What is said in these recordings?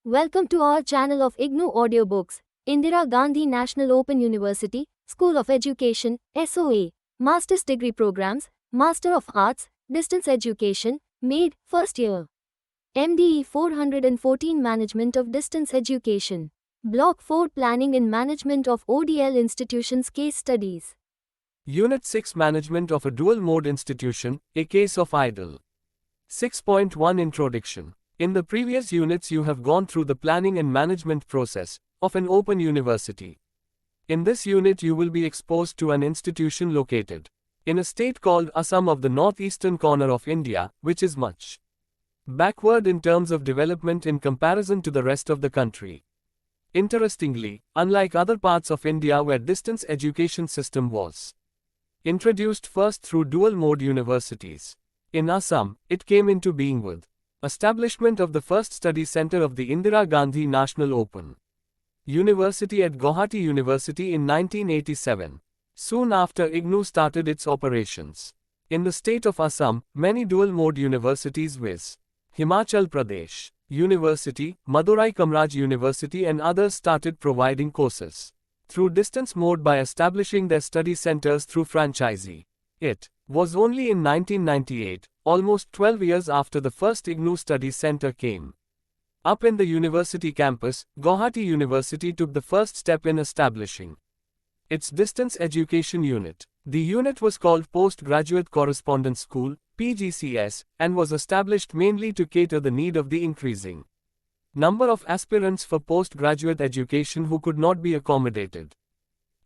Welcome to our channel of IGNOU audiobooks. Indira Gandhi National Open University, School of Education, SOE, Master's Degree Programs, Master of Arts, Distance Education, MADE, First Year. MDE 414 Management of Distance Education. Block 4 Planning and Management of ODL Institutions Case Studies. Unit-6 Management of a Dual Mode Institution, a Case of IDLE. 6.1 Introduction. In the previous units you have gone through the planning and management process of an open university. In this unit you will be exposed to an institution located in a state called Assam of the northeastern corner of India, which is much backward in terms of development in comparison to the rest of the country. Interestingly, unlike other parts of India where distance education system was introduced first through dual mode universities, in Assam, it came into being with establishment of the first study center of the Indira Gandhi National Open University at Gauhati University in 1987. Soon after, IGNOU started its operations. In the state of Assam, many dual-mode universities viz. Himachal Pradesh University, Madurai Kamraj University and others started providing courses through distance mode by establishing their study centers through franchisee. It was only in 1998, almost 12 years after the first IGNOU Study Center came up in the university campus, Gauhati University took the first step in establishing its distance education unit. The unit was called Postgraduate Correspondence School, PGCS, and was established mainly to cater the need of the increasing number of aspirants for postgraduate education who could not be accommodated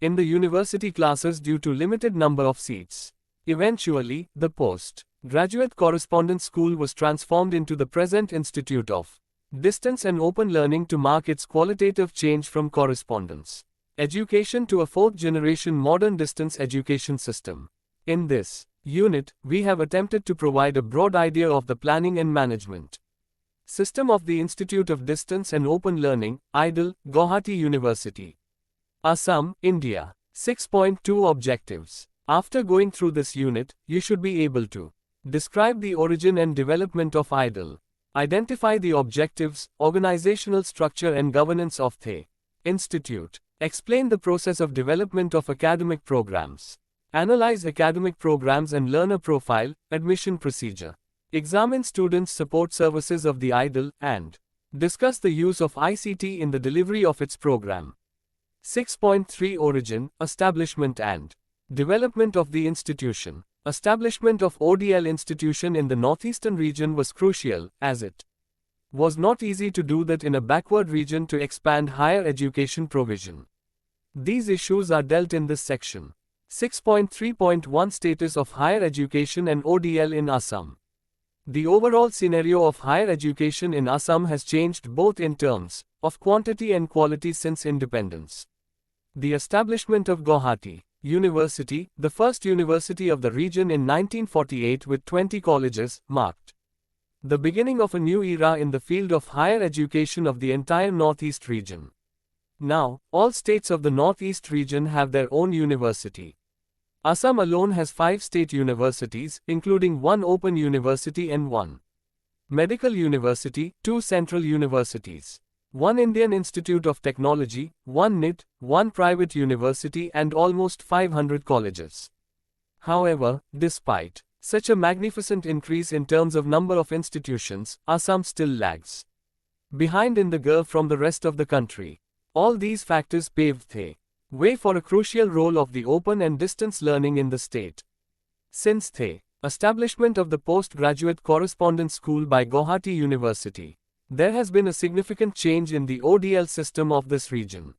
in the university classes due to limited number of seats. Eventually, the Postgraduate Correspondence School was transformed into the present Institute of Distance and Open Learning to mark its qualitative change from correspondence education to a fourth-generation modern distance education system. In this unit, we have attempted to provide a broad idea of the planning and management system of the Institute of Distance and Open Learning, IDLE, Gauhati University, Assam, India. 6.2 Objectives. After going through this unit, you should be able to describe the origin and development of IDLE, identify the objectives, organizational structure and governance of the institute, explain the process of development of academic programs, analyze academic programs and learner profile, admission procedure, examine students' support services of the IDLE, and discuss the use of ICT in the delivery of its program. 6.3 Origin, Establishment and Development of the institution. Establishment of ODL institution in the northeastern region was crucial, as it was not easy to do that in a backward region to expand higher education provision. These issues are dealt in this section. 6.3.1 Status of higher education and ODL in Assam. The overall scenario of higher education in Assam has changed both in terms of quantity and quality since independence. The establishment of Gauhati University, the first university of the region in 1948 with 20 colleges, marked the beginning of a new era in the field of higher education of the entire Northeast region. Now, all states of the Northeast region have their own university. Assam alone has 5 state universities, including 1 open university and 1 medical university, 2 central universities, 1 Indian Institute of Technology, 1 NIT, 1 private university and almost 500 colleges. However, despite such a magnificent increase in terms of number of institutions, Assam still lags behind in the curve from the rest of the country. All these factors paved the way for a crucial role of the open and distance learning in the state. Since the establishment of the Postgraduate Correspondence School by Gauhati University, there has been a significant change in the ODL system of this region.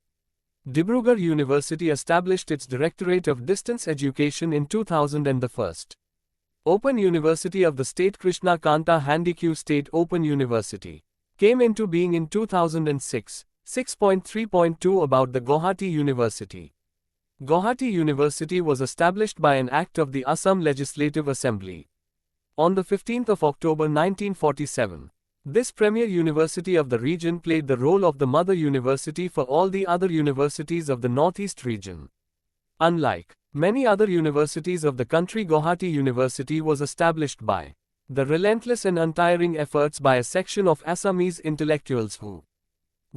Dibrugarh University established its Directorate of Distance Education in 2000 and the first Open University of the state Krishna Kanta Handicap State Open University came into being in 2006. 6.3.2 About the Gauhati University. Gauhati University was established by an act of the Assam Legislative Assembly on the 15th of October 1947. This premier university of the region played the role of the mother university for all the other universities of the Northeast region. Unlike many other universities of the country, Gauhati University was established by the relentless and untiring efforts by a section of Assamese intellectuals who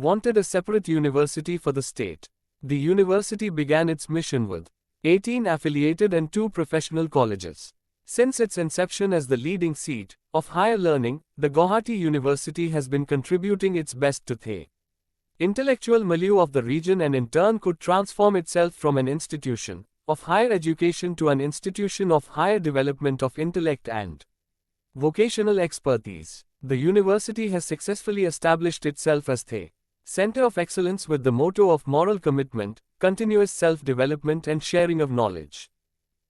wanted a separate university for the state. The university began its mission with 18 affiliated and 2 professional colleges. Since its inception as the leading seat of higher learning, the Guwahati University has been contributing its best to the intellectual milieu of the region and in turn could transform itself from an institution of higher education to an institution of higher development of intellect and vocational expertise. The university has successfully established itself as the center of excellence with the motto of moral commitment, continuous self-development and sharing of knowledge.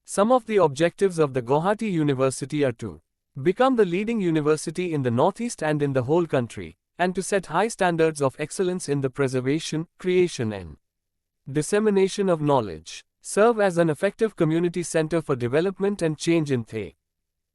Some of the objectives of the Guwahati University are to become the leading university in the Northeast and in the whole country, and to set high standards of excellence in the preservation, creation and dissemination of knowledge, serve as an effective community center for development and change in the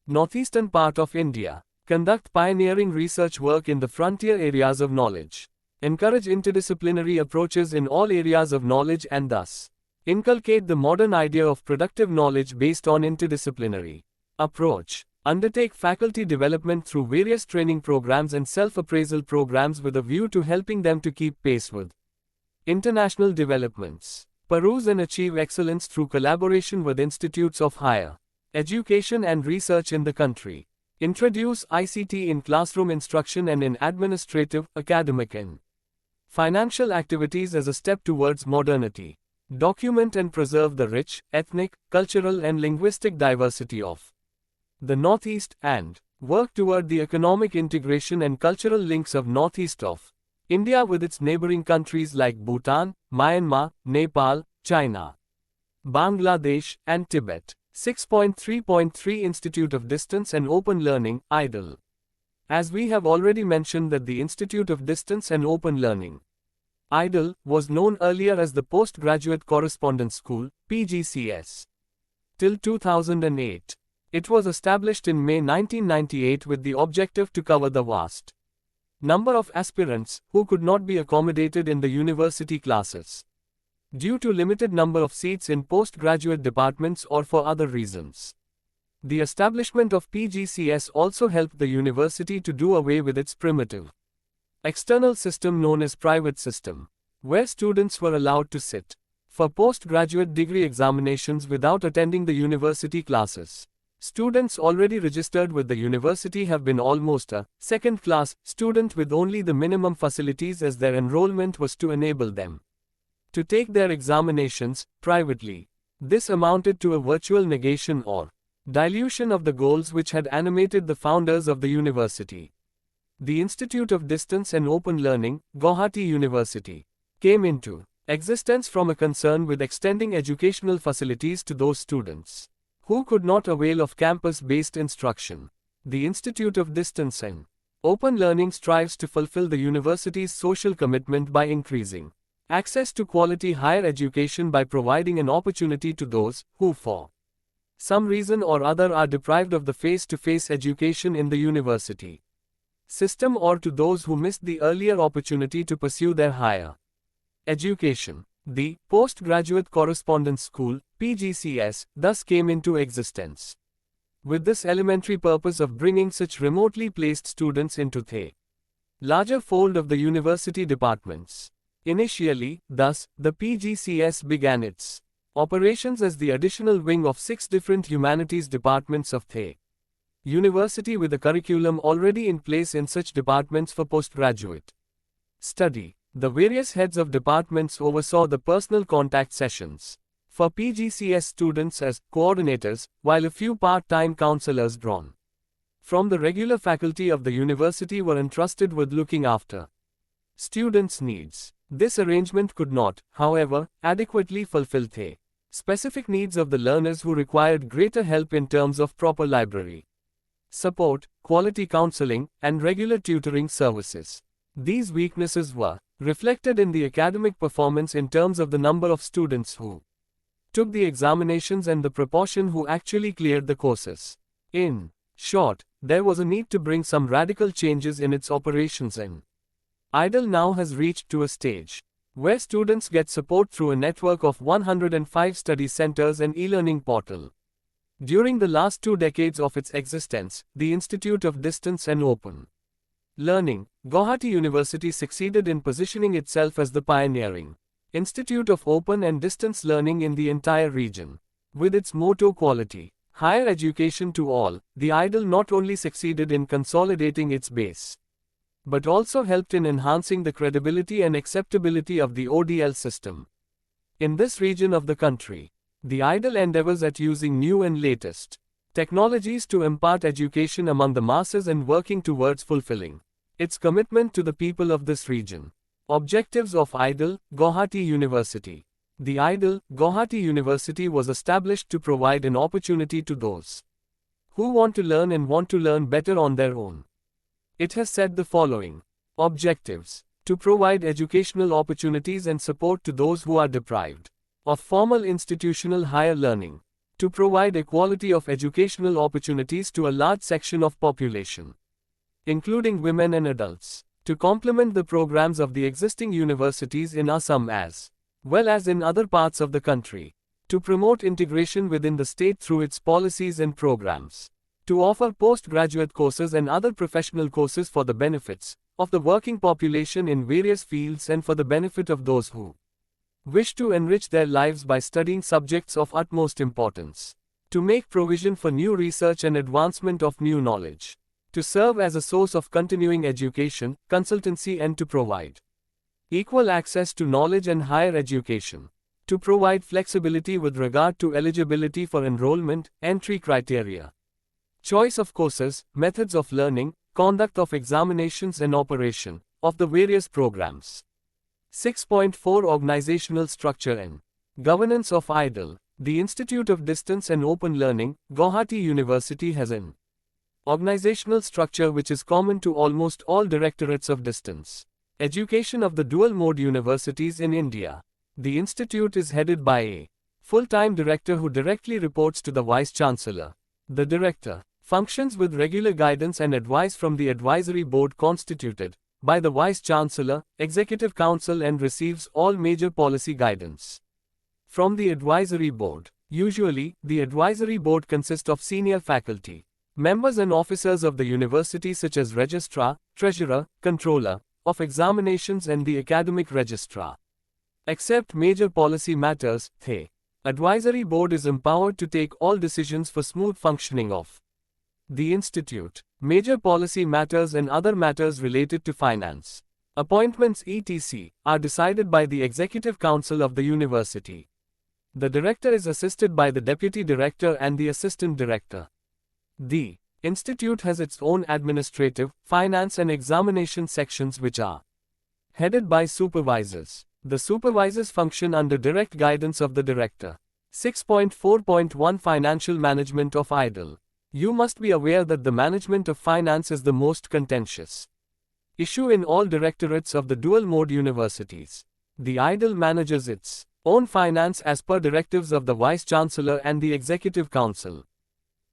northeastern part of India, conduct pioneering research work in the frontier areas of knowledge, encourage interdisciplinary approaches in all areas of knowledge and thus inculcate the modern idea of productive knowledge based on interdisciplinary approach, undertake faculty development through various training programs and self-appraisal programs with a view to helping them to keep pace with international developments, peruse and achieve excellence through collaboration with institutes of higher education and research in the country, introduce ICT in classroom instruction and in administrative, academic and financial activities as a step towards modernity, document and preserve the rich, ethnic, cultural and linguistic diversity of the Northeast, and work toward the economic integration and cultural links of Northeast of India with its neighboring countries like Bhutan, Myanmar, Nepal, China, Bangladesh, and Tibet. 6.3.3 Institute of Distance and Open Learning, IDLE. As we have already mentioned that the Institute of Distance and Open Learning, IDLE, was known earlier as the Postgraduate Correspondence School, PGCS. Till 2008. It was established in May 1998 with the objective to cover the vast number of aspirants who could not be accommodated in the university classes due to limited number of seats in postgraduate departments or for other reasons. The establishment of PGCS also helped the university to do away with its primitive external system known as private system, where students were allowed to sit for postgraduate degree examinations without attending the university classes. Students already registered with the university have been almost a second-class student with only the minimum facilities as their enrollment was to enable them to take their examinations privately. This amounted to a virtual negation or dilution of the goals which had animated the founders of the university. The Institute of Distance and Open Learning, Guwahati University, came into existence from a concern with extending educational facilities to those students who could not avail of campus-based instruction. The Institute of Distance and Open Learning strives to fulfill the university's social commitment by increasing access to quality higher education by providing an opportunity to those who for some reason or other are deprived of the face-to-face education in the university system or to those who missed the earlier opportunity to pursue their higher education. The Postgraduate Correspondence School, PGCS, thus came into existence with this elementary purpose of bringing such remotely placed students into the larger fold of the university departments. Initially, thus, the PGCS began its operations as the additional wing of 6 different humanities departments of the university with a curriculum already in place in such departments for postgraduate study. The various heads of departments oversaw the personal contact sessions for PGCS students as coordinators, while a few part-time counselors drawn from the regular faculty of the university were entrusted with looking after students' needs. This arrangement could not, however, adequately fulfill the specific needs of the learners who required greater help in terms of proper library support, quality counseling, and regular tutoring services. These weaknesses were reflected in the academic performance in terms of the number of students who took the examinations and the proportion who actually cleared the courses. In short, there was a need to bring some radical changes in its operations and IDLE now has reached to a stage where students get support through a network of 105 study centers and e-learning portal. During the last 2 decades of its existence, the Institute of Distance and Open Learning. Gauhati University succeeded in positioning itself as the pioneering institute of open and distance learning in the entire region. With its motto quality, higher education to all, the IDL not only succeeded in consolidating its base, but also helped in enhancing the credibility and acceptability of the ODL system. In this region of the country, the IDL endeavors at using new and latest technologies to impart education among the masses and working towards fulfilling its commitment to the people of this region. Objectives of IDL, Gauhati University. The IDL, Gauhati University was established to provide an opportunity to those who want to learn and want to learn better on their own. It has said the following. Objectives. To provide educational opportunities and support to those who are deprived of formal institutional higher learning. To provide equality of educational opportunities to a large section of population, including women and adults. To complement the programs of the existing universities in Assam as well as in other parts of the country. To promote integration within the state through its policies and programs. To offer postgraduate courses and other professional courses for the benefits of the working population in various fields and for the benefit of those who wish to enrich their lives by studying subjects of utmost importance. To make provision for new research and advancement of new knowledge. To serve as a source of continuing education, consultancy and to provide equal access to knowledge and higher education. To provide flexibility with regard to eligibility for enrollment, entry criteria, choice of courses, methods of learning, conduct of examinations and operation of the various programs. 6.4 Organizational structure and governance of IDL. The Institute of Distance and Open Learning, Gauhati University has an organizational structure which is common to almost all directorates of distance education of the dual-mode universities in India. The institute is headed by a full-time director who directly reports to the Vice-Chancellor. The director functions with regular guidance and advice from the advisory board constituted by the Vice-Chancellor, Executive Council and receives all major policy guidance from the advisory board. Usually, the advisory board consists of senior faculty members and officers of the university such as registrar, treasurer, controller of examinations and the academic registrar. Except major policy matters, the advisory board is empowered to take all decisions for smooth functioning of the institute. Major policy matters and other matters related to finance, appointments etc. are decided by the Executive Council of the university. The director is assisted by the deputy director and the assistant director. The institute has its own administrative, finance and examination sections which are headed by supervisors. The supervisors function under direct guidance of the director. 6.4.1 Financial management of IDL. You must be aware that the management of finance is the most contentious issue in all directorates of the dual-mode universities. The IDL manages its own finance as per directives of the Vice-Chancellor and the Executive Council.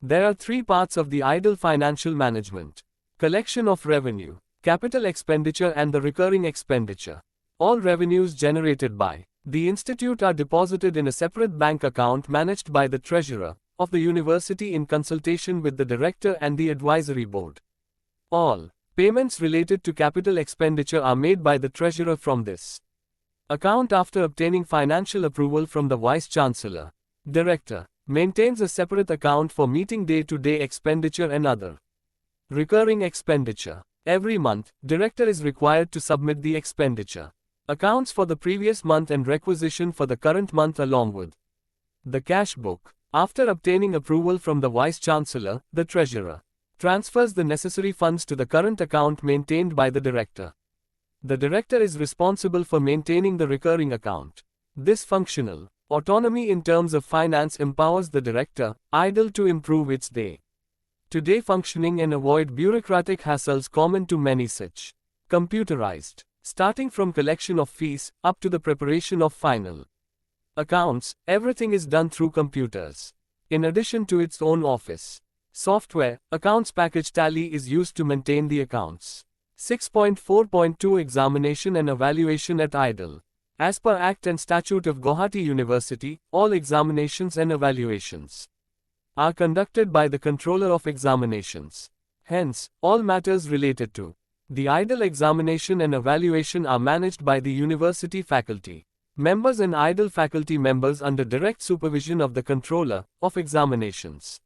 There are three parts of the IDL financial management: collection of revenue, capital expenditure and the recurring expenditure. All revenues generated by the institute are deposited in a separate bank account managed by the treasurer of the university in consultation with the director and the advisory board. All payments related to capital expenditure are made by the treasurer from this account after obtaining financial approval from the Vice-Chancellor. Director maintains a separate account for meeting day-to-day expenditure and other recurring expenditure. Every month, director is required to submit the expenditure accounts for the previous month and requisition for the current month along with the cash book. After obtaining approval from the Vice-Chancellor, the treasurer transfers the necessary funds to the current account maintained by the director. The director is responsible for maintaining the recurring account. This functional autonomy in terms of finance empowers the director, IDL, to improve its day-to-day functioning and avoid bureaucratic hassles common to many such computerized, starting from collection of fees up to the preparation of final accounts. Everything is done through computers. In addition to its own office software, accounts package tally is used to maintain the accounts. 6.4.2 Examination and evaluation at IDL. As per Act and Statute of Gauhati University, all examinations and evaluations are conducted by the Controller of Examinations. Hence, all matters related to The IDLE examination and evaluation are managed by the university faculty members and IDLE faculty members under direct supervision of the Controller of Examinations.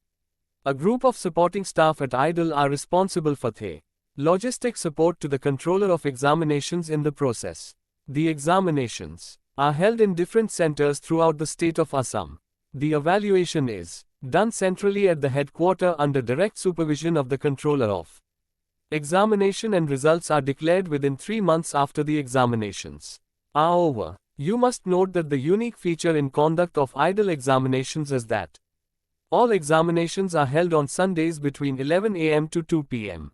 A group of supporting staff at IDLE are responsible for the logistic support to the Controller of Examinations in the process. The examinations are held in different centers throughout the state of Assam. The evaluation is done centrally at the headquarters under direct supervision of the Controller of Examination, and results are declared within 3 months after the examinations are over. You must note that the unique feature in conduct of IDLE examinations is that all examinations are held on Sundays between 11 a.m. to 2 p.m.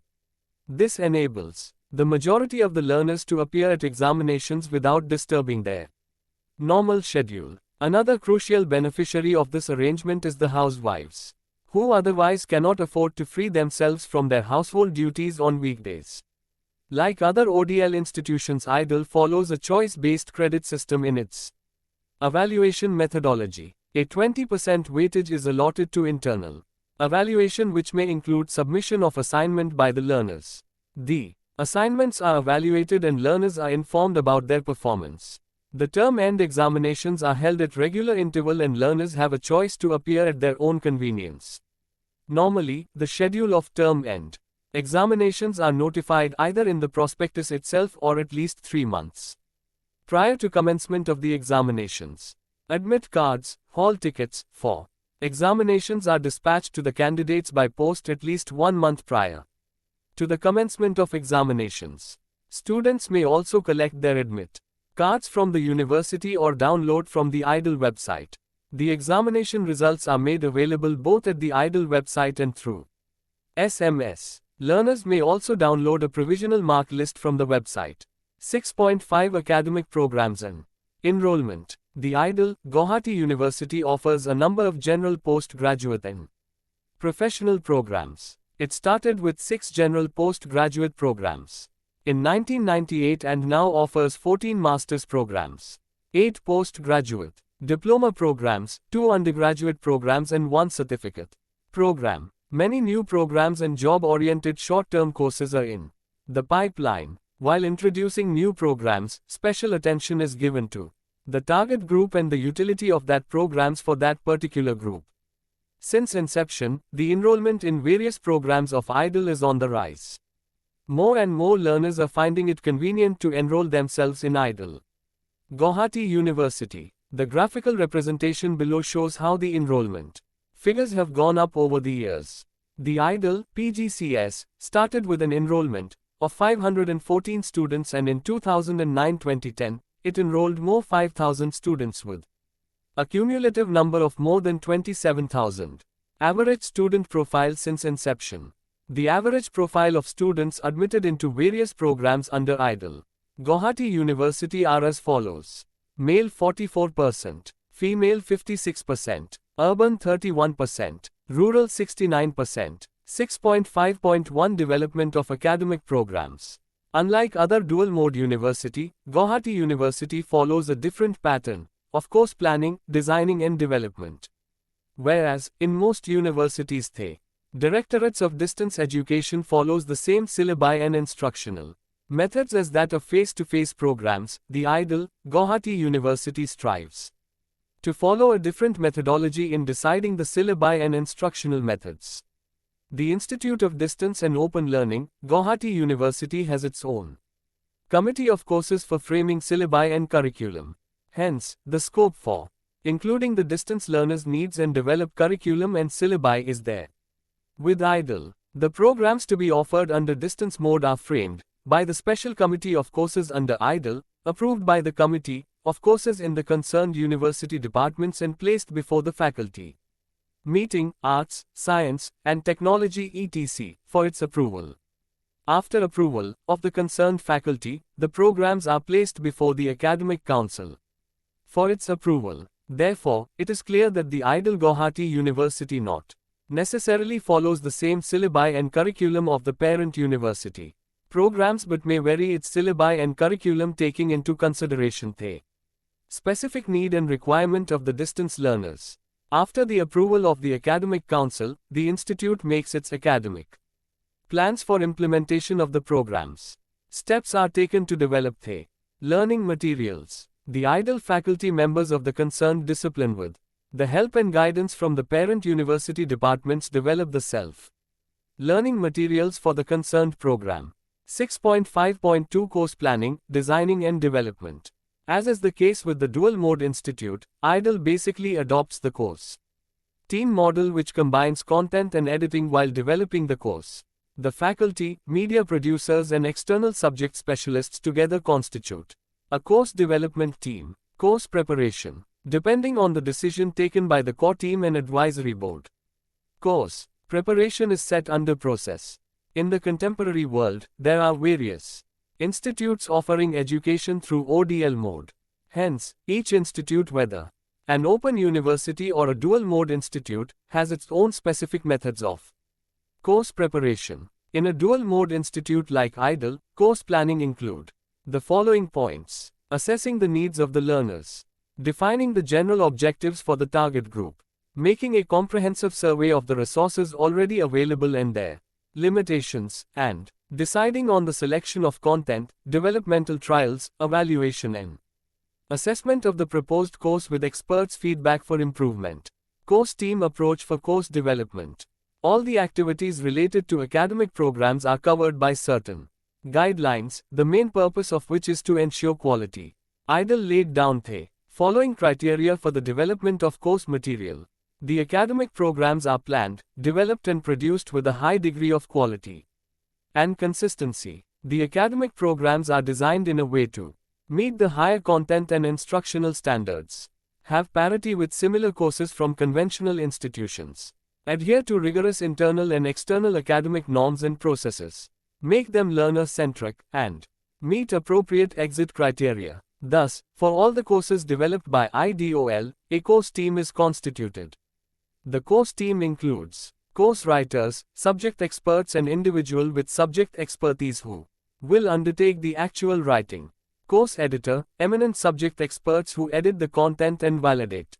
This enables the majority of the learners to appear at examinations without disturbing their normal schedule. Another crucial beneficiary of this arrangement is the housewives, who otherwise cannot afford to free themselves from their household duties on weekdays. Like other ODL institutions, IDLE follows a choice-based credit system in its evaluation methodology. A 20% weightage is allotted to internal evaluation, which may include submission of assignment by the learners. The assignments are evaluated and learners are informed about their performance. The term-end examinations are held at regular interval and learners have a choice to appear at their own convenience. Normally, the schedule of term-end examinations are notified either in the prospectus itself or at least 3 months prior to commencement of the examinations. Admit cards, hall tickets for examinations are dispatched to the candidates by post at least 1 month prior to the commencement of examinations. Students may also collect their admit cards from the university or download from the IDLE website. The examination results are made available both at the IDLE website and through SMS. Learners may also download a provisional mark list from the website. 6.5 Academic Programs and Enrollment. The IDLE, Guwahati University offers a number of general postgraduate and professional programs. It started with 6 general postgraduate programs in 1998 and now offers 14 master's programs, 8 postgraduate diploma programs, 2 undergraduate programs and 1 certificate program. Many new programs and job-oriented short-term courses are in the pipeline. While introducing new programs, special attention is given to the target group and the utility of that programs for that particular group. Since inception, the enrollment in various programs of IDLE is on the rise. More and more learners are finding it convenient to enroll themselves in IDLE. Guwahati University. The graphical representation below shows how the enrollment figures have gone up over the years. The IDLE PGCS started with an enrollment of 514 students, and in 2009-2010, it enrolled more 5,000 students with a cumulative number of more than 27,000. Average student profile since inception. The average profile of students admitted into various programs under IDLE Guwahati University are as follows. Male 44%, female 56%, urban 31%, rural 69%. 6.5.1 Development of academic programs. Unlike other dual-mode university, Guwahati University follows a different pattern of course planning, designing and development. Whereas, in most universities the Directorates of Distance Education follows the same syllabi and instructional methods as that of face-to-face programs, the IDLE Guwahati University strives to follow a different methodology in deciding the syllabi and instructional methods. The Institute of Distance and Open Learning, Guwahati University has its own committee of courses for framing syllabi and curriculum. Hence, the scope for including the distance learners' needs and develop curriculum and syllabi is there. With IDLE, the programs to be offered under distance mode are framed by the special committee of courses under IDLE, approved by the committee of courses in the concerned university departments and placed before the faculty meeting, arts, science, and technology etc. for its approval. After approval of the concerned faculty, the programs are placed before the academic council for its approval. Therefore, it is clear that the IDLE Guwahati University not necessarily follows the same syllabi and curriculum of the parent university programs but may vary its syllabi and curriculum taking into consideration the specific need and requirement of the distance learners. After the approval of the academic council, the institute makes its academic plans for implementation of the programs. Steps are taken to develop the learning materials. The IDLE faculty members of the concerned discipline with the help and guidance from the parent university departments develop the self-learning materials for the concerned program. 6.5.2 Course Planning, Designing and Development. As is the case with the Dual Mode Institute, IDLE basically adopts the course team model which combines content and editing while developing the course. The faculty, media producers and external subject specialists together constitute a course development team. Course preparation. Depending on the decision taken by the core team and advisory board, course preparation is set under process. In the contemporary world, there are various institutes offering education through ODL mode. Hence, each institute, whether an open university or a dual mode institute, has its own specific methods of course preparation. In a dual mode institute like IDLE, course planning include the following points: assessing the needs of the learners, defining the general objectives for the target group, making a comprehensive survey of the resources already available and their limitations, and deciding on the selection of content, developmental trials, evaluation and assessment of the proposed course with experts' feedback for improvement. Course team approach for course development. All the activities related to academic programs are covered by certain guidelines, the main purpose of which is to ensure quality. IDLE laid down the following criteria for the development of course material. The academic programs are planned, developed and produced with a high degree of quality and consistency. The academic programs are designed in a way to meet the higher content and instructional standards, have parity with similar courses from conventional institutions, adhere to rigorous internal and external academic norms and processes, make them learner-centric, and meet appropriate exit criteria. Thus, for all the courses developed by IDOL, a course team is constituted. The course team includes course writers, subject experts and individual with subject expertise who will undertake the actual writing, course editor, eminent subject experts who edit the content and validate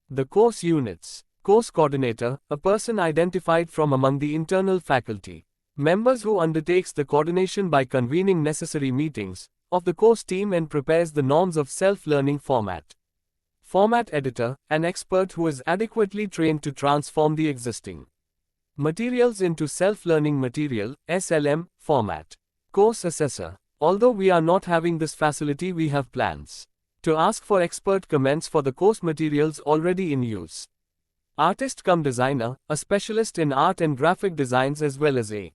the course units, course coordinator, a person identified from among the internal faculty members who undertakes the coordination by convening necessary meetings of the course team and prepares the norms of self-learning format. Format editor, an expert who is adequately trained to transform the existing materials into self-learning material, SLM, format. Course assessor. Although we are not having this facility, we have plans to ask for expert comments for the course materials already in use. Artist cum designer, a specialist in art and graphic designs as well as a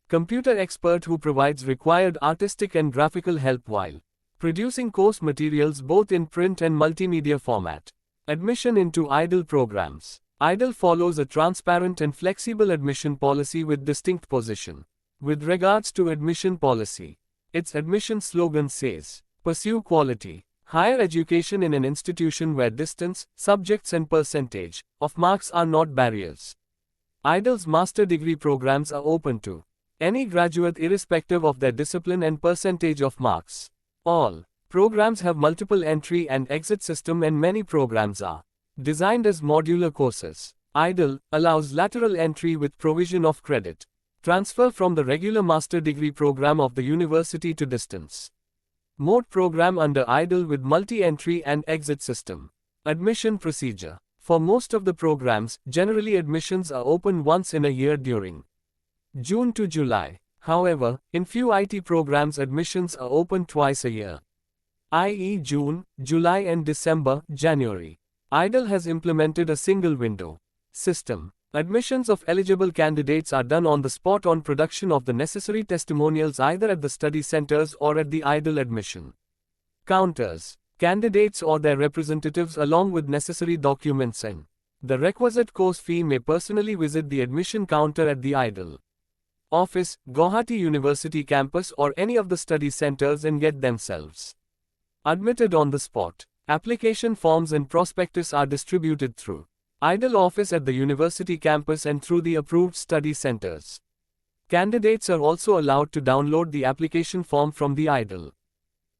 computer expert who provides required artistic and graphical help while producing course materials both in print and multimedia format. Admission into IDLE programs. IDLE follows a transparent and flexible admission policy with distinct position. With regards to admission policy, its admission slogan says, "Pursue quality." Higher education in an institution where distance, subjects and percentage of marks are not barriers. IDLE's master degree programs are open to any graduate irrespective of their discipline and percentage of marks. All programs have multiple entry and exit system and many programs are designed as modular courses. IDLE allows lateral entry with provision of credit transfer from the regular master degree program of the university to distance mode program under IDLE with multi-entry and exit system. Admission procedure. For most of the programs, generally admissions are open once in a year during June to July. However, in few IT programs admissions are open twice a year, i.e. June, July and December, January. IDLE has implemented a single window system. Admissions of eligible candidates are done on the spot on production of the necessary testimonials either at the study centers or at the IDLE admission counters. Candidates or their representatives along with necessary documents and the requisite course fee may personally visit the admission counter at the IDLE office, Guwahati University campus or any of the study centers and get themselves admitted on the spot. Application forms and prospectus are distributed through IDLE office at the university campus and through the approved study centers. Candidates are also allowed to download the application form from the IDLE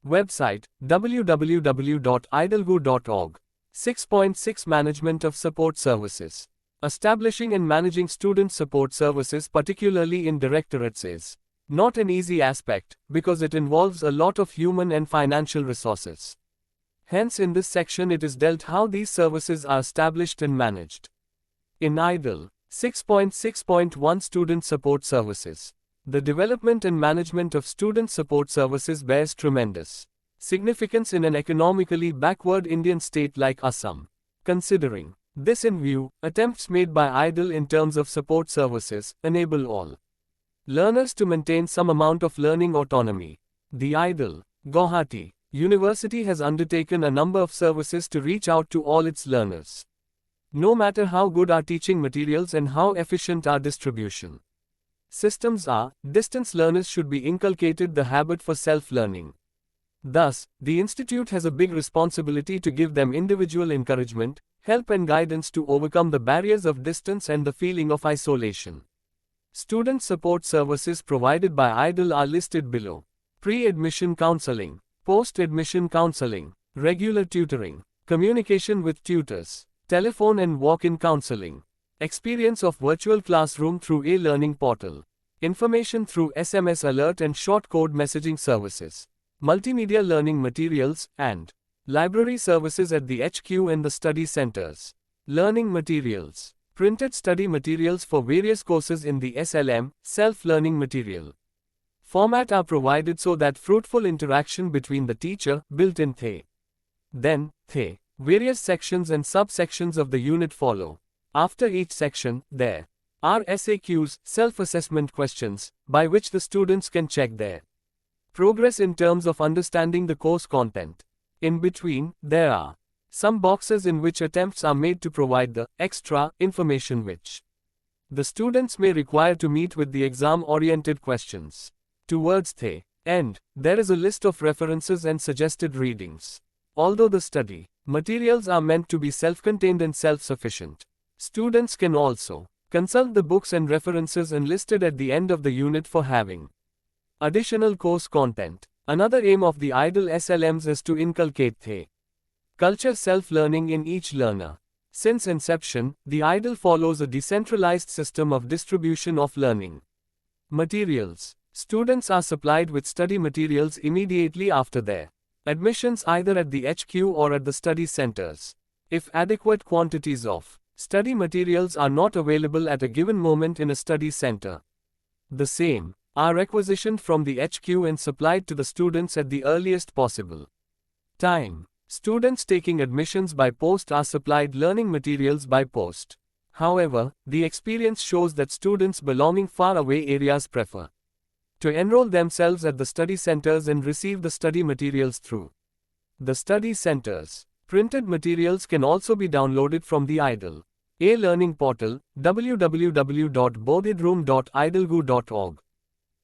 website, www.idlegu.org. 6.6 Management of Support Services. Establishing and managing student support services particularly in directorates is Not an easy aspect, because it involves a lot of human and financial resources. Hence in this section it is dealt how these services are established and managed. In IDLE 6.6.1 Student Support Services. The development and management of student support services bears tremendous significance in an economically backward Indian state like Assam. Considering this in view, attempts made by IDLE in terms of support services enable all learners to maintain some amount of learning autonomy. The IDLE Guwahati University has undertaken a number of services to reach out to all its learners. No matter how good our teaching materials and how efficient our distribution systems are, distance learners should be inculcated the habit for self-learning. Thus, the institute has a big responsibility to give them individual encouragement, help and guidance to overcome the barriers of distance and the feeling of isolation. Student support services provided by IDLE are listed below. Pre-admission counseling, post-admission counseling, regular tutoring, communication with tutors, telephone and walk-in counseling, experience of virtual classroom through e-learning portal, information through SMS alert and short code messaging services, multimedia learning materials, and library services at the HQ and the study centers. Learning materials. Printed study materials for various courses in the SLM, self-learning material format are provided so that fruitful interaction between the teacher, built in THE. Then, THE. Various sections and subsections of the unit follow. After each section, there are SAQs, self-assessment questions, by which the students can check their progress in terms of understanding the course content. In between, there are some boxes in which attempts are made to provide the extra information which the students may require to meet with the exam-oriented questions. Towards the end, there is a list of references and suggested readings. Although the study materials are meant to be self-contained and self-sufficient, students can also consult the books and references enlisted at the end of the unit for having additional course content. Another aim of the IDLE SLMs is to inculcate the culture self-learning in each learner. Since inception, the IDLE follows a decentralized system of distribution of learning materials. Students are supplied with study materials immediately after their admissions either at the HQ or at the study centers. If adequate quantities of study materials are not available at a given moment in a study center, the same are requisitioned from the HQ and supplied to the students at the earliest possible time. Students taking admissions by post are supplied learning materials by post. However, the experience shows that students belonging far away areas prefer to enroll themselves at the study centers and receive the study materials through the study centers. Printed materials can also be downloaded from the IDLE e-learning portal, www.bodhidroom.idlegu.org.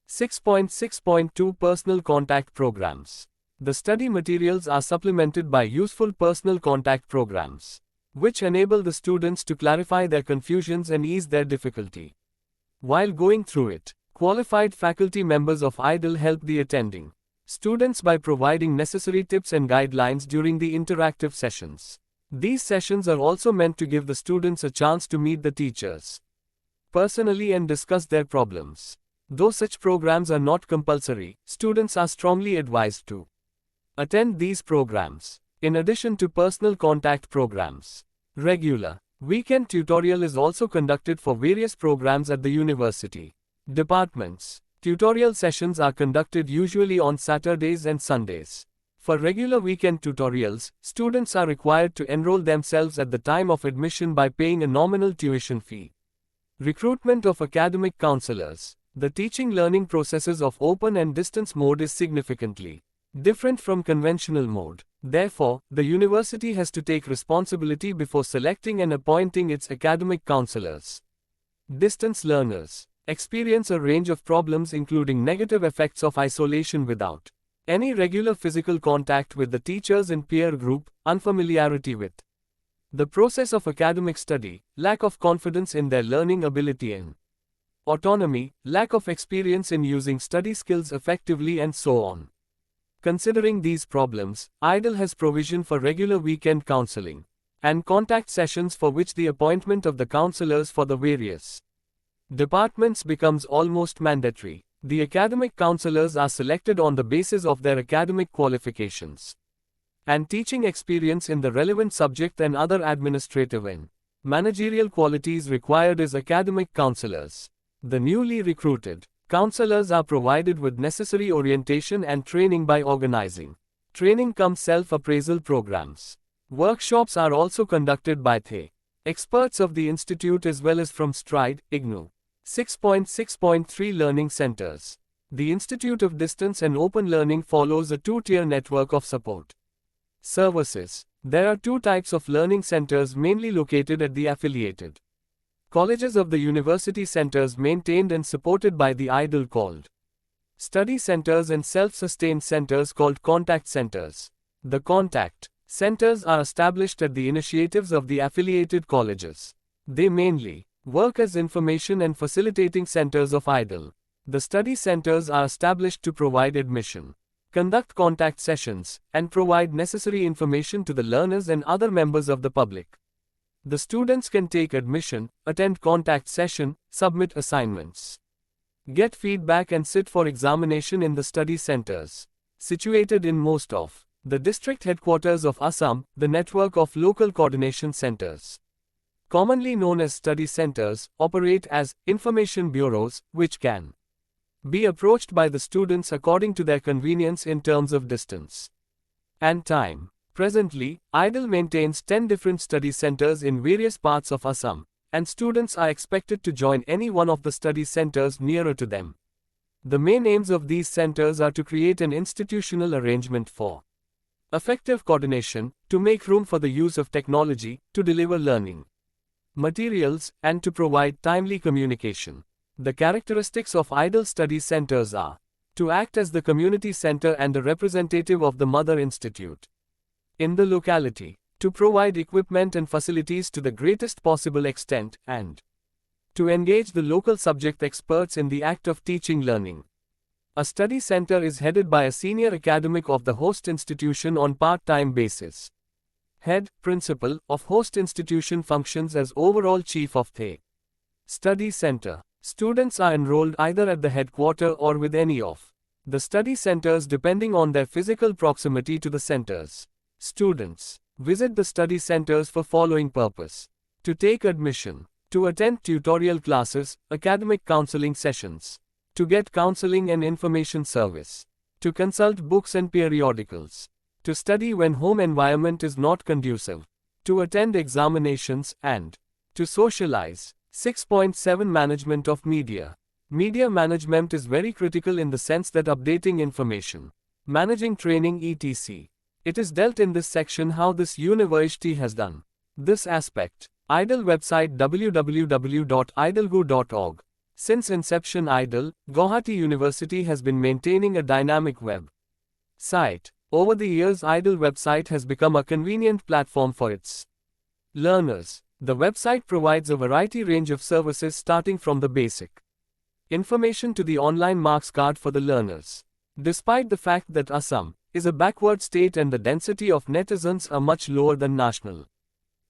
6.6.2 Personal Contact Programs. The study materials are supplemented by useful personal contact programs, which enable the students to clarify their confusions and ease their difficulty while going through it. Qualified faculty members of IDLE help the attending students by providing necessary tips and guidelines during the interactive sessions. These sessions are also meant to give the students a chance to meet the teachers personally and discuss their problems. Though such programs are not compulsory, students are strongly advised to attend these programs. In addition to personal contact programs, regular weekend tutorial is also conducted for various programs at the university departments. Tutorial sessions are conducted usually on Saturdays and Sundays. For regular weekend tutorials, students are required to enroll themselves at the time of admission by paying a nominal tuition fee. Recruitment of academic counselors. The teaching learning processes of open and distance mode is significantly different from conventional mode. Therefore, the university has to take responsibility before selecting and appointing its academic counselors. Distance learners experience a range of problems including negative effects of isolation without any regular physical contact with the teachers and peer group, unfamiliarity with the process of academic study, lack of confidence in their learning ability and autonomy, lack of experience in using study skills effectively and so on. Considering these problems, IDLE has provision for regular weekend counseling and contact sessions for which the appointment of the counselors for the various departments becomes almost mandatory. The academic counselors are selected on the basis of their academic qualifications and teaching experience in the relevant subject and other administrative and managerial qualities required as academic counselors. The newly recruited counselors are provided with necessary orientation and training by organizing training cum self-appraisal programs. Workshops are also conducted by the experts of the institute as well as from STRIDE, IGNOU. 6.6.3 Learning Centers. The Institute of Distance and Open Learning follows a two-tier network of support services. There are two types of learning centers mainly located at the affiliated colleges of the university centers maintained and supported by the IDLE called study centers and self-sustained centers called contact centers. The contact centers are established at the initiatives of the affiliated colleges. They mainly work as information and facilitating centers of IDLE. The study centers are established to provide admission, conduct contact sessions, and provide necessary information to the learners and other members of the public. The students can take admission, attend contact session, submit assignments, get feedback and sit for examination in the study centers. Situated in most of the district headquarters of Assam, the network of local coordination centers, commonly known as study centers, operate as information bureaus, which can be approached by the students according to their convenience in terms of distance and time. Presently, IDLE maintains 10 different study centers in various parts of Assam, and students are expected to join any one of the study centers nearer to them. The main aims of these centers are to create an institutional arrangement for effective coordination, to make room for the use of technology, to deliver learning materials, and to provide timely communication. The characteristics of IDLE study centers are to act as the community center and a representative of the mother institute in the locality, to provide equipment and facilities to the greatest possible extent, and to engage the local subject experts in the act of teaching learning. A study center is headed by a senior academic of the host institution on part-time basis. Head, principal, of host institution functions as overall chief of the study center. Students are enrolled either at the headquarter or with any of the study centers depending on their physical proximity to the centers. Students visit the study centers for following purpose: to take admission, to attend tutorial classes, academic counseling sessions, to get counseling and information service, to consult books and periodicals, to study when home environment is not conducive, to attend examinations, and to socialize. 6.7 Management of Media. Media management is very critical in the sense that updating information, managing training etc. It is dealt in this section how this university has done this aspect. IDLE website www.idlegu.org. Since inception, IDLE, Guwahati University has been maintaining a dynamic web site. Over the years, IDLE website has become a convenient platform for its learners. The website provides a variety range of services starting from the basic information to the online marks card for the learners. Despite the fact that Assam is a backward state and the density of netizens are much lower than national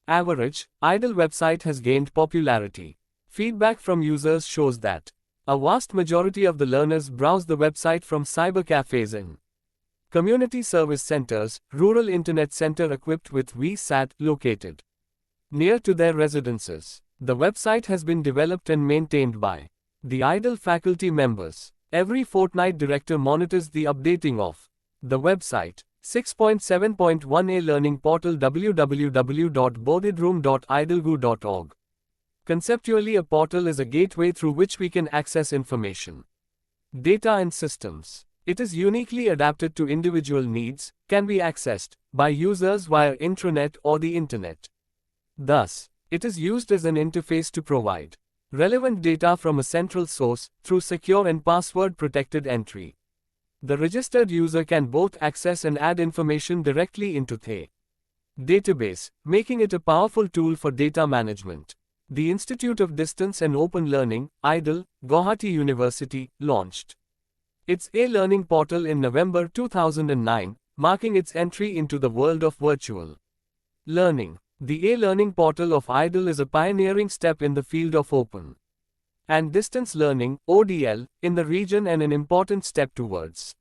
average, IDLE website has gained popularity. Feedback from users shows that a vast majority of the learners browse the website from cyber cafes and community service centers, rural internet center equipped with VSAT located near to their residences. The website has been developed and maintained by the IDLE faculty members. Every fortnight, director monitors the updating of the website. 6.7.1 A Learning Portal www.bodhidroom.idlegu.org. Conceptually, a portal is a gateway through which we can access information, data and systems. It is uniquely adapted to individual needs, can be accessed by users via intranet or the internet. Thus, it is used as an interface to provide relevant data from a central source through secure and password-protected entry. The registered user can both access and add information directly into the database, making it a powerful tool for data management. The Institute of Distance and Open Learning, IDLE, Guwahati University, launched its e-learning portal in November 2009, marking its entry into the world of virtual learning. The e-learning portal of IDLE is a pioneering step in the field of open and distance learning (ODL) in the region and an important step towards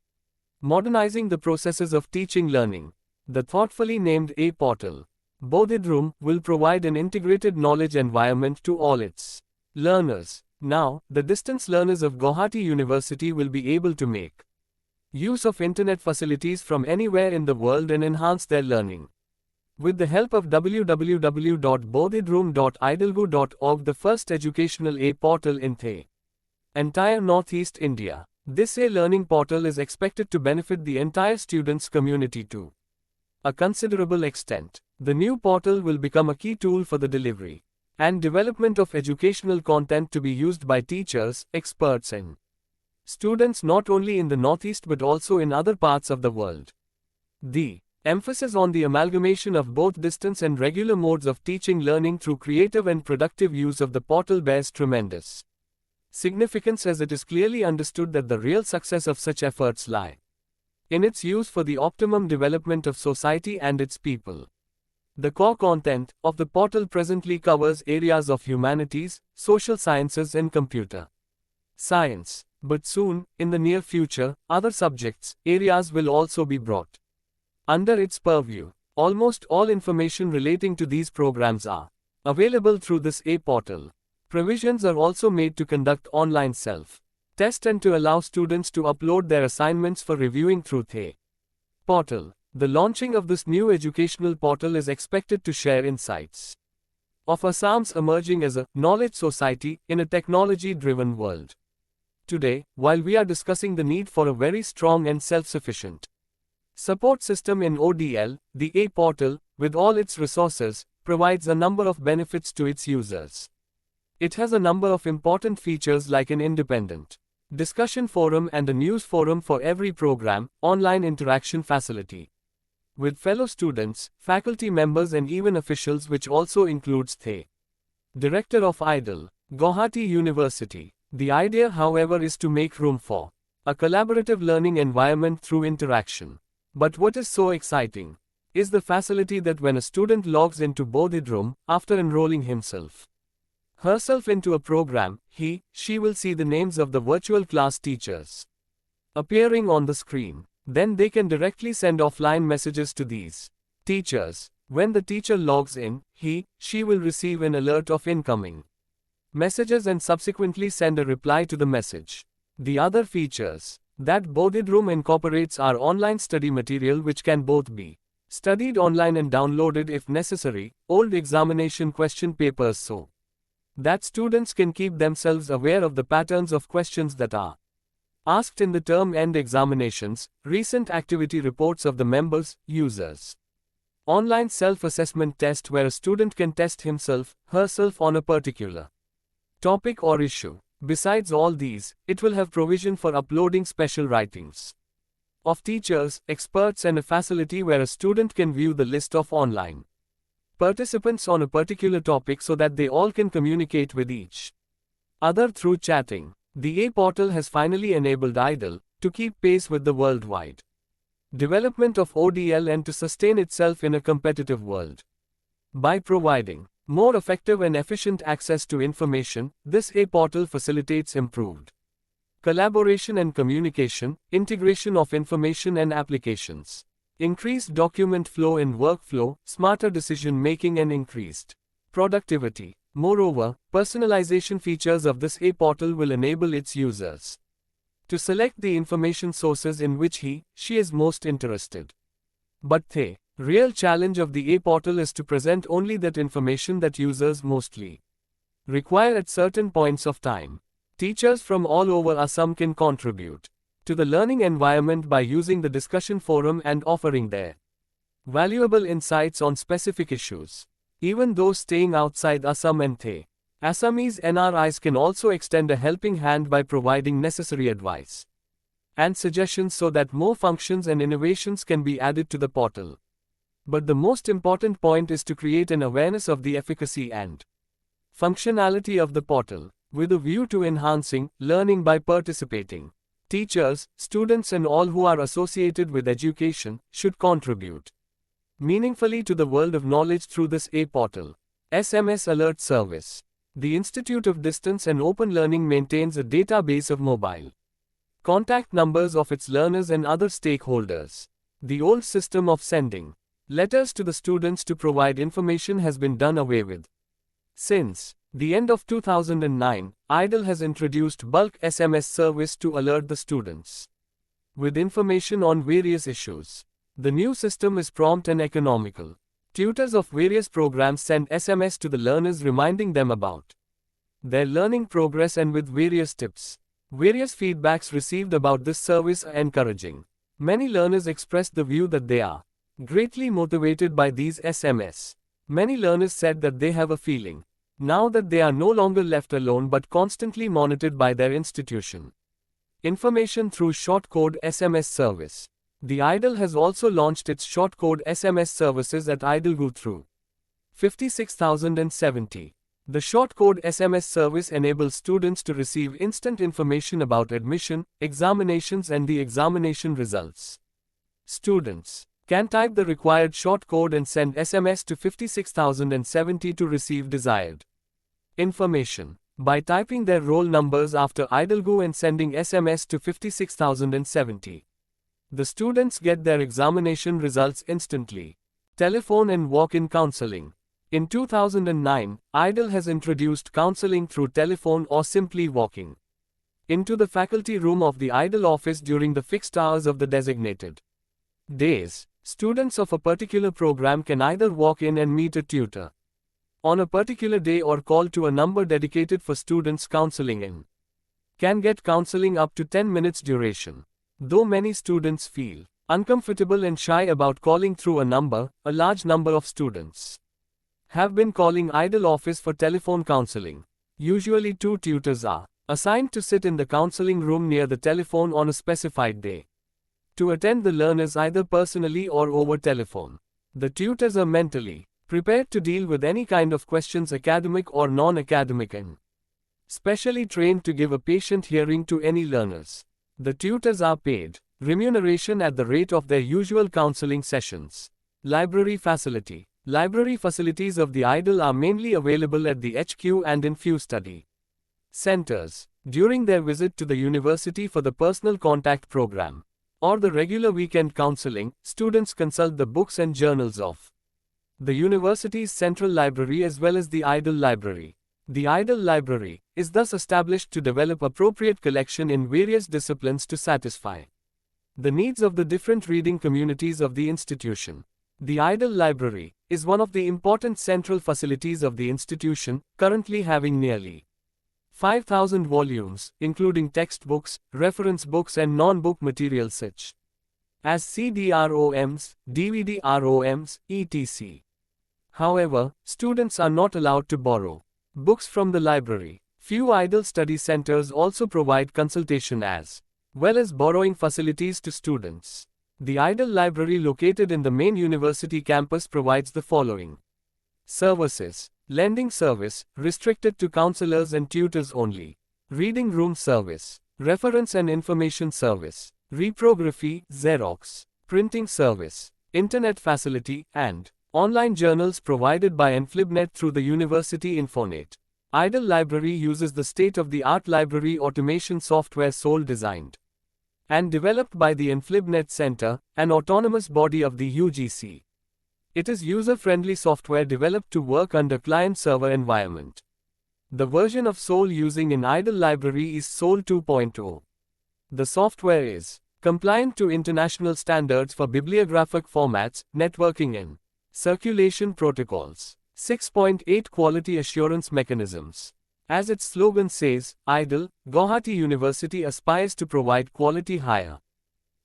modernizing the processes of teaching learning. The thoughtfully named A portal, Bodhidrum, will provide an integrated knowledge environment to all its learners. Now, the distance learners of Gauhati University will be able to make use of internet facilities from anywhere in the world and enhance their learning. With the help of www.bodhidrum.idlgu.org, the first educational A portal in the entire Northeast India, this A-learning portal is expected to benefit the entire students' community to a considerable extent. The new portal will become a key tool for the delivery and development of educational content to be used by teachers, experts and students not only in the Northeast but also in other parts of the world. The emphasis on the amalgamation of both distance and regular modes of teaching learning through creative and productive use of the portal bears tremendous significance, as it is clearly understood that the real success of such efforts lie in its use for the optimum development of society and its people. The core content of the portal presently covers areas of humanities, social sciences and computer science, but soon, in the near future, other subjects, areas will also be brought under its purview. Almost all information relating to these programs are available through this A portal. Provisions are also made to conduct online self-test and to allow students to upload their assignments for reviewing through the portal. The launching of this new educational portal is expected to share insights of Assam's emerging as a knowledge society in a technology-driven world. Today, while we are discussing the need for a very strong and self-sufficient support system in ODL, the A portal, with all its resources, provides a number of benefits to its users. It has a number of important features like an independent discussion forum and a news forum for every program, online interaction facility with fellow students, faculty members and even officials, which also includes the director of IDL, Gauhati University. The idea, however, is to make room for a collaborative learning environment through interaction. But what is so exciting is the facility that when a student logs into Bodhidrum, after enrolling herself into a program, she will see the names of the virtual class teachers appearing on the screen. Then they can directly send offline messages to these teachers. When the teacher logs in, she will receive an alert of incoming messages and subsequently send a reply to the message. The other features that Bodhidrum incorporates are online study material which can both be studied online and downloaded if necessary, old examination question papers so that students can keep themselves aware of the patterns of questions that are asked in the term-end examinations, recent activity reports of the members, users. Online self-assessment test where a student can test herself on a particular topic or issue. Besides all these, it will have provision for uploading special writings of teachers, experts and a facility where a student can view the list of online participants on a particular topic so that they all can communicate with each other through chatting. The A portal has finally enabled IDL to keep pace with the worldwide development of ODL and to sustain itself in a competitive world. By providing more effective and efficient access to information, this A portal facilitates improved collaboration and communication, integration of information and applications, increased document flow and workflow, smarter decision making and increased productivity. Moreover, personalization features of this A portal will enable its users to select the information sources in which she is most interested. But the real challenge of the A portal is to present only that information that users mostly require at certain points of time. Teachers from all over Assam can contribute to the learning environment by using the discussion forum and offering their valuable insights on specific issues. Even those staying outside Assam and the Assamese NRIs can also extend a helping hand by providing necessary advice and suggestions so that more functions and innovations can be added to the portal. But the most important point is to create an awareness of the efficacy and functionality of the portal, with a view to enhancing learning by participating. Teachers, students and all who are associated with education should contribute meaningfully to the world of knowledge through this A portal. SMS Alert Service. The Institute of Distance and Open Learning maintains a database of mobile contact numbers of its learners and other stakeholders. The old system of sending letters to the students to provide information has been done away with. Since the end of 2009, IDLE has introduced bulk SMS service to alert the students with information on various issues. The new system is prompt and economical. Tutors of various programs send SMS to the learners reminding them about their learning progress and with various tips. Various feedbacks received about this service are encouraging. Many learners expressed the view that they are greatly motivated by these SMS. Many learners said that they have a feeling now that they are no longer left alone but constantly monitored by their institution. Information through short code SMS service. The IDLE has also launched its short code SMS services at IDLEGOO through 56070. The short code SMS service enables students to receive instant information about admission, examinations and the examination results. Students can type the required short code and send SMS to 56070 to receive desired information. By typing their roll numbers after IDLEGOO and sending SMS to 56070. The students get their examination results instantly. Telephone and walk-in counseling. In 2009, IDLE has introduced counseling through telephone or simply walking into the faculty room of the IDLE office during the fixed hours of the designated days. Students of a particular program can either walk in and meet a tutor on a particular day or call to a number dedicated for students counseling in. Can get counseling up to 10 minutes duration. Though many students feel uncomfortable and shy about calling through a number, a large number of students have been calling IDLE office for telephone counseling. Usually 2 tutors are assigned to sit in the counseling room near the telephone on a specified day to attend the learners either personally or over telephone. The tutors are mentally prepared to deal with any kind of questions, academic or non-academic, and specially trained to give a patient hearing to any learners. The tutors are paid remuneration at the rate of their usual counseling sessions. Library facility. Library facilities of the IDLE are mainly available at the HQ and in few study centers. During their visit to the university for the personal contact program or the regular weekend counseling, students consult the books and journals of the university's central library as well as the IDLE library. The IDLE library is thus established to develop appropriate collection in various disciplines to satisfy the needs of the different reading communities of the institution. The IDLE library is one of the important central facilities of the institution, currently having nearly 5,000 volumes, including textbooks, reference books and non-book materials such as CD-ROMs, DVD-ROMs, etc. However, students are not allowed to borrow books from the library. Few IDLE study centers also provide consultation as well as borrowing facilities to students. The IDLE library located in the main university campus provides the following services. Lending service, restricted to counselors and tutors only. Reading room service. Reference and information service. Reprography, Xerox. Printing service. Internet facility, and online journals provided by Enflibnet through the University Infonet. IDLE library uses the state-of-the-art library automation software Soul designed and developed by the Enflibnet Center, an autonomous body of the UGC. It is user-friendly software developed to work under client-server environment. The version of Soul using in IDLE library is Soul 2.0. The software is compliant to international standards for bibliographic formats, networking and circulation protocols. 6.8 Quality assurance mechanisms. As its slogan says, IDLE, Guwahati University aspires to provide quality higher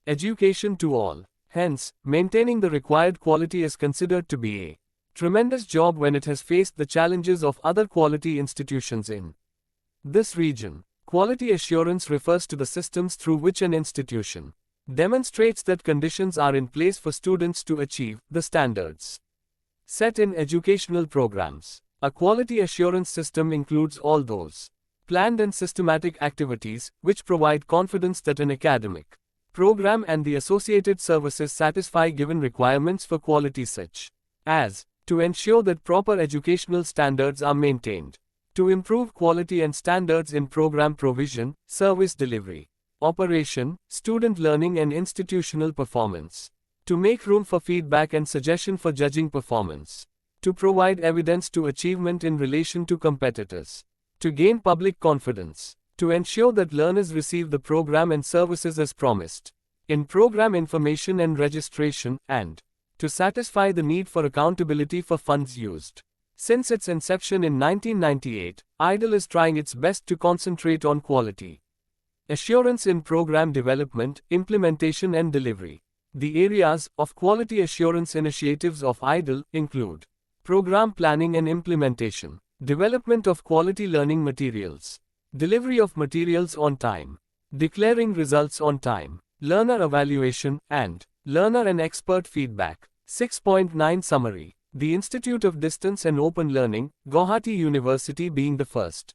education to all. Hence, maintaining the required quality is considered to be a tremendous job when it has faced the challenges of other quality institutions in this region. Quality assurance refers to the systems through which an institution demonstrates that conditions are in place for students to achieve the standards set in educational programs. A quality assurance system includes all those planned and systematic activities which provide confidence that an academic program and the associated services satisfy given requirements for quality, such as to ensure that proper educational standards are maintained, To improve quality and standards in program provision, service delivery, operation, student learning and institutional performance. To make room for feedback and suggestion for judging performance. To provide evidence to achievement in relation to competitors. To gain public confidence. To ensure that learners receive the program and services as promised. In program information and registration, and to satisfy the need for accountability for funds used. Since its inception in 1998, IGNOU is trying its best to concentrate on quality assurance in program development, implementation and delivery. The areas of quality assurance initiatives of IGNOU include program planning and implementation, development of quality learning materials, delivery of materials on time, declaring results on time, learner evaluation, and learner and expert feedback. 6.9 Summary. The Institute of Distance and Open Learning, Gauhati University being the first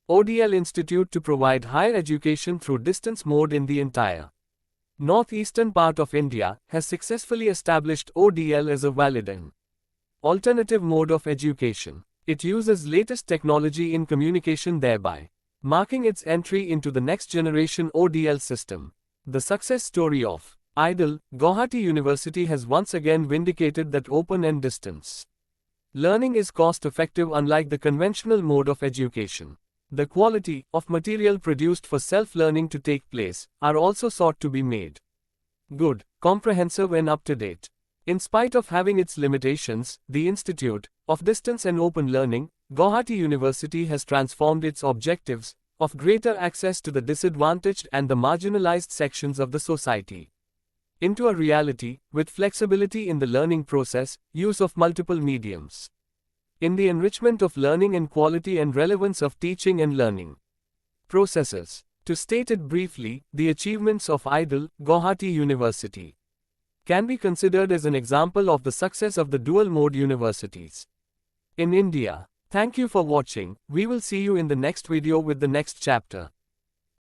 ODL institute to provide higher education through distance mode in the entire northeastern part of India, has successfully established ODL as a valid and alternative mode of education. It uses latest technology in communication, thereby marking its entry into the next generation ODL system. The success story of IGNOU, Gauhati University has once again vindicated that open and distance learning is cost-effective unlike the conventional mode of education. The quality of material produced for self-learning to take place are also sought to be made good, comprehensive and up-to-date. In spite of having its limitations, the Institute of Distance and Open Learning, Gauhati University has transformed its objectives of greater access to the disadvantaged and the marginalized sections of the society into a reality, with flexibility in the learning process, use of multiple mediums. In the enrichment of learning and quality and relevance of teaching and learning processes. To state it briefly, the achievements of IGNOU, Gauhati University can be considered as an example of the success of the dual-mode universities in India. Thank you for watching. We will see you in the next video with the next chapter.